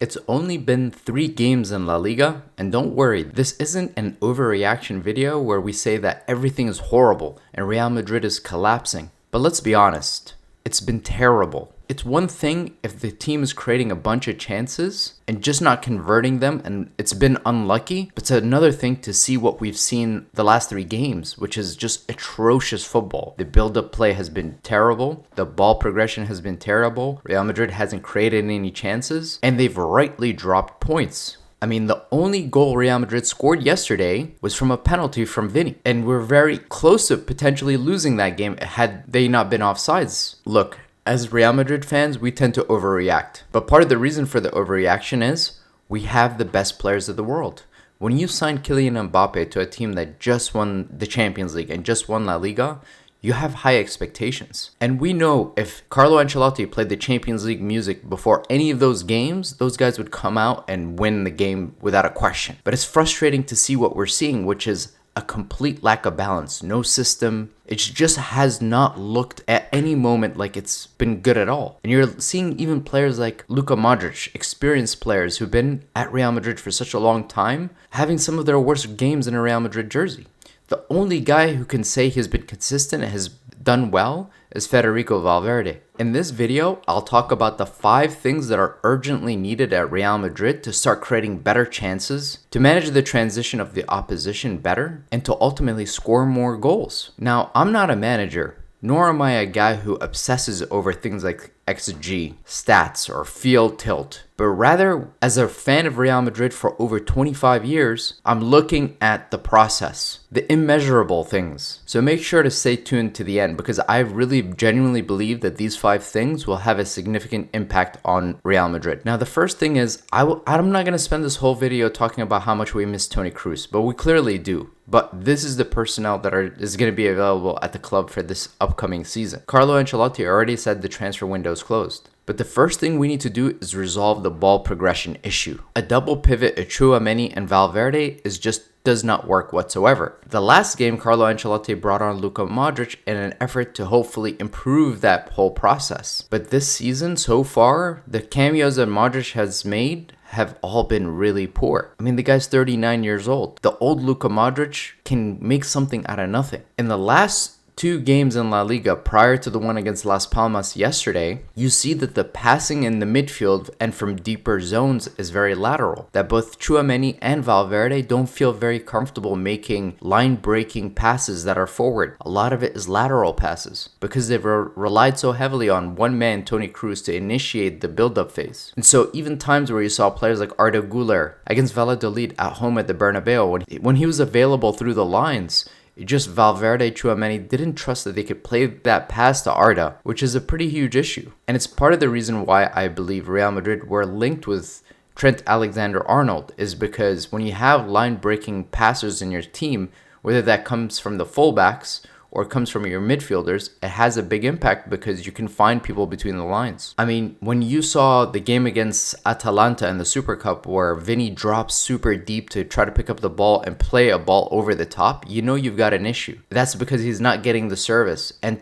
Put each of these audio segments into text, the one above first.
It's only been 3 games in La Liga, and don't worry, this isn't an overreaction video where we say that everything is horrible and Real Madrid is collapsing. But let's be honest, it's been terrible. It's one thing if the team is creating a bunch of chances and just not converting them and it's been unlucky, but it's another thing to see what we've seen the last 3 games, which is just atrocious football. The build-up play has been terrible, the ball progression has been terrible, Real Madrid hasn't created any chances, and they've rightly dropped points. I mean, the only goal Real Madrid scored yesterday was from a penalty from Vini, and we're very close to potentially losing that game had they not been offsides. Look, as Real Madrid fans, we tend to overreact. But part of the reason for the overreaction is we have the best players of the world. When you sign Kylian Mbappe to a team that just won the Champions League and just won La Liga, you have high expectations. And we know if Carlo Ancelotti played the Champions League music before any of those games, those guys would come out and win the game without a question. But it's frustrating to see what we're seeing, which is a complete lack of balance, no system. It just has not looked at any moment like it's been good at all. And you're seeing even players like Luka Modric, experienced players who've been at Real Madrid for such a long time, having some of their worst games in a Real Madrid jersey. The only guy who can say he's been consistent and has done well is Federico Valverde. In this video, I'll talk about the 5 things that are urgently needed at Real Madrid to start creating better chances, to manage the transition of the opposition better, and to ultimately score more goals. Now, I'm not a manager, nor am I a guy who obsesses over things like XG, stats, or field tilt, but rather, as a fan of Real Madrid for over 25 years, I'm looking at the process, the immeasurable things. So make sure to stay tuned to the end because I really genuinely believe that these 5 things will have a significant impact on Real Madrid. Now, the first thing is, I'm not going to spend this whole video talking about how much we miss Toni Kroos, but we clearly do. But this is the personnel that is going to be available at the club for this upcoming season. Carlo Ancelotti already said the transfer window is closed. But the first thing we need to do is resolve the ball progression issue. A double pivot of Tchouaméni and Valverde does not work whatsoever. The last game, Carlo Ancelotti brought on Luka Modric in an effort to hopefully improve that whole process. But this season, so far, the cameos that Modric has made have all been really poor. I mean, the guy's 39 years old. The old Luka Modric can make something out of nothing. In the last 2 games in La Liga prior to the one against Las Palmas yesterday, you see that the passing in the midfield and from deeper zones is very lateral. That both Tchouaméni and Valverde don't feel very comfortable making line-breaking passes that are forward. A lot of it is lateral passes because they've relied so heavily on one man, Toni Kroos, to initiate the build-up phase. And so even times where you saw players like Arda Güler against Valladolid at home at the Bernabeu, when he was available through the lines, just Valverde, Tchouaméni didn't trust that they could play that pass to Arda, which is a pretty huge issue. And it's part of the reason why I believe Real Madrid were linked with Trent Alexander-Arnold is because when you have line-breaking passers in your team, whether that comes from the fullbacks or comes from your midfielders, it has a big impact because you can find people between the lines. I mean, when you saw the game against Atalanta in the Super Cup where Vini drops super deep to try to pick up the ball and play a ball over the top, you know you've got an issue. That's because he's not getting the service. And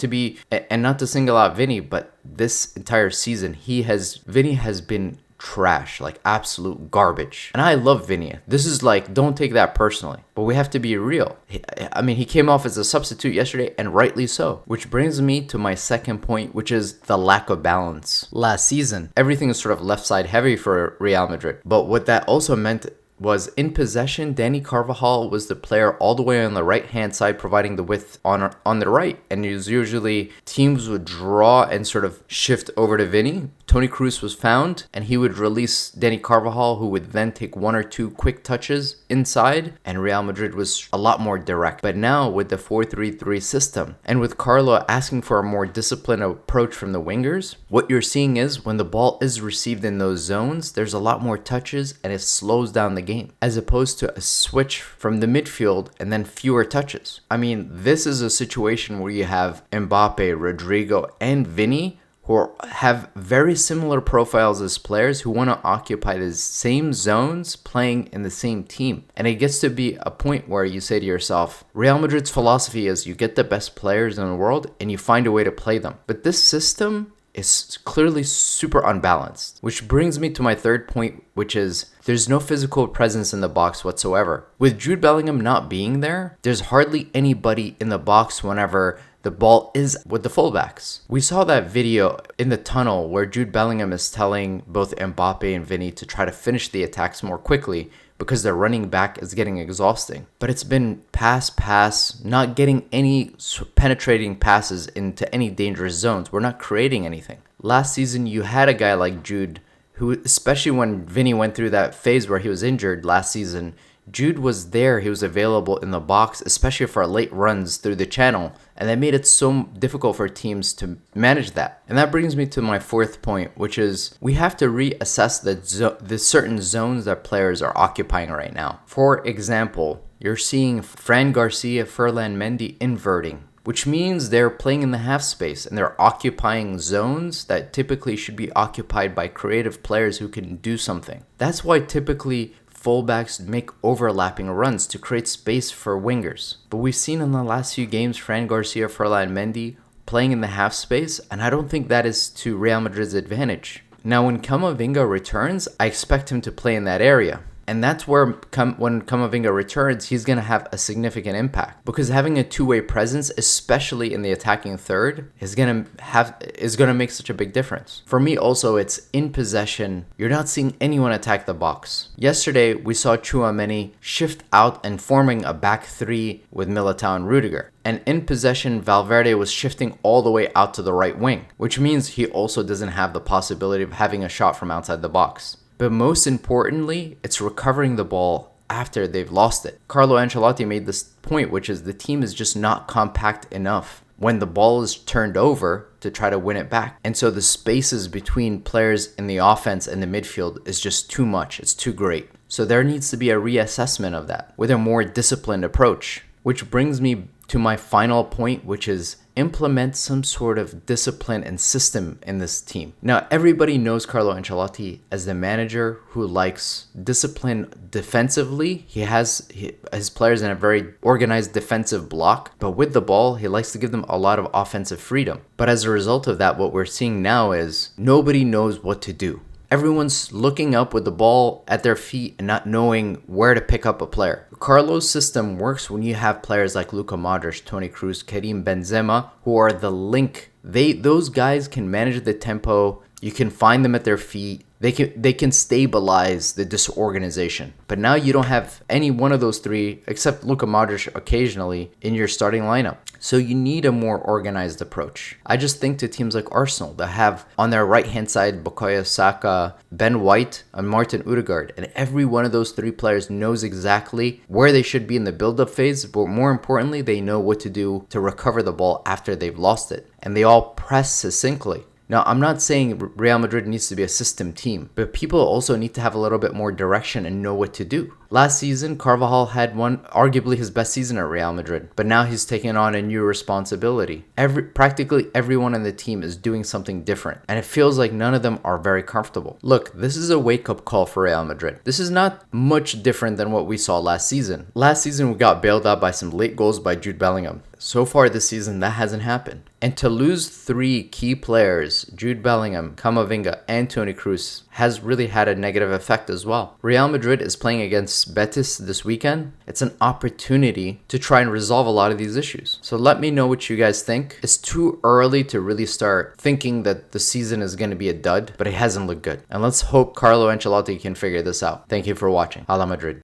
not to single out Vini, but this entire season, Vini has been trash, like absolute garbage. And I love Vini. This is like, don't take that personally, but we have to be real. He came off as a substitute yesterday and rightly so, which brings me to my second point, which is the lack of balance. Last season, everything was sort of left side heavy for Real Madrid, but what that also meant was in possession, Dani Carvajal was the player all the way on the right-hand side providing the width on the right. And it was usually teams would draw and sort of shift over to Vini. Toni Kroos was found and he would release Dani Carvajal, who would then take 1 or 2 quick touches inside, and Real Madrid was a lot more direct. But now with the 4-3-3 system and with Carlo asking for a more disciplined approach from the wingers, what you're seeing is when the ball is received in those zones, there's a lot more touches and it slows down the game, as opposed to a switch from the midfield and then fewer touches. I mean, this is a situation where you have Mbappe, Rodrygo, and Vini who have very similar profiles as players who want to occupy the same zones playing in the same team. And it gets to be a point where you say to yourself, Real Madrid's philosophy is you get the best players in the world and you find a way to play them. But this system is clearly super unbalanced. Which brings me to my third point, which is there's no physical presence in the box whatsoever. With Jude Bellingham not being there, there's hardly anybody in the box whenever the ball is with the fullbacks. We saw that video in the tunnel where Jude Bellingham is telling both Mbappe and Vinny to try to finish the attacks more quickly because their running back is getting exhausting. But it's been pass, not getting any penetrating passes into any dangerous zones. We're not creating anything. Last season, you had a guy like Jude who, especially when Vinny went through that phase where he was injured last season, Jude was there, he was available in the box, especially for late runs through the channel, and that made it so difficult for teams to manage that. And that brings me to my fourth point, which is we have to reassess the certain zones that players are occupying right now. For example, you're seeing Fran Garcia, Ferland Mendy inverting, which means they're playing in the half space and they're occupying zones that typically should be occupied by creative players who can do something. That's why typically fullbacks make overlapping runs to create space for wingers. But we've seen in the last few games Fran Garcia, Ferland Mendy playing in the half space, and I don't think that is to Real Madrid's advantage. Now when Camavinga returns, I expect him to play in that area. And that's where when Camavinga returns, he's going to have a significant impact. Because having a two-way presence, especially in the attacking third, is going to make such a big difference. For me also, it's in possession. You're not seeing anyone attack the box. Yesterday, we saw Tchouaméni shift out and forming a back three with Militao and Rudiger. And in possession, Valverde was shifting all the way out to the right wing, which means he also doesn't have the possibility of having a shot from outside the box. But most importantly, it's recovering the ball after they've lost it. Carlo Ancelotti made this point, which is the team is just not compact enough when the ball is turned over to try to win it back. And so the spaces between players in the offense and the midfield is just too much. It's too great. So there needs to be a reassessment of that with a more disciplined approach. Which brings me to my final point, which is implement some sort of discipline and system in this team. Now, everybody knows Carlo Ancelotti as the manager who likes discipline defensively. He has his players in a very organized defensive block, but with the ball, he likes to give them a lot of offensive freedom. But as a result of that, what we're seeing now is nobody knows what to do. Everyone's looking up with the ball at their feet and not knowing where to pick up a player. Carlo's system works when you have players like Luka Modric, Toni Kroos, Karim Benzema, who are the link. Those guys can manage the tempo. You can find them at their feet. They can stabilize the disorganization. But now you don't have any one of those three, except Luka Modric occasionally, in your starting lineup. So you need a more organized approach. I just think to teams like Arsenal that have on their right-hand side Bukayo Saka, Ben White, and Martin Odegaard. And every one of those three players knows exactly where they should be in the build-up phase. But more importantly, they know what to do to recover the ball after they've lost it. And they all press succinctly. Now, I'm not saying Real Madrid needs to be a system team, but people also need to have a little bit more direction and know what to do. Last season, Carvajal had arguably his best season at Real Madrid, but now he's taking on a new responsibility. Practically everyone on the team is doing something different, and it feels like none of them are very comfortable. Look, this is a wake-up call for Real Madrid. This is not much different than what we saw last season. Last season, we got bailed out by some late goals by Jude Bellingham. So far this season, that hasn't happened. And to lose three key players, Jude Bellingham, Camavinga, and Toni Kroos, has really had a negative effect as well. Real Madrid is playing against Betis this weekend. It's an opportunity to try and resolve a lot of these issues. So let me know what you guys think. It's too early to really start thinking that the season is going to be a dud, but it hasn't looked good. And let's hope Carlo Ancelotti can figure this out. Thank you for watching. Hala Madrid.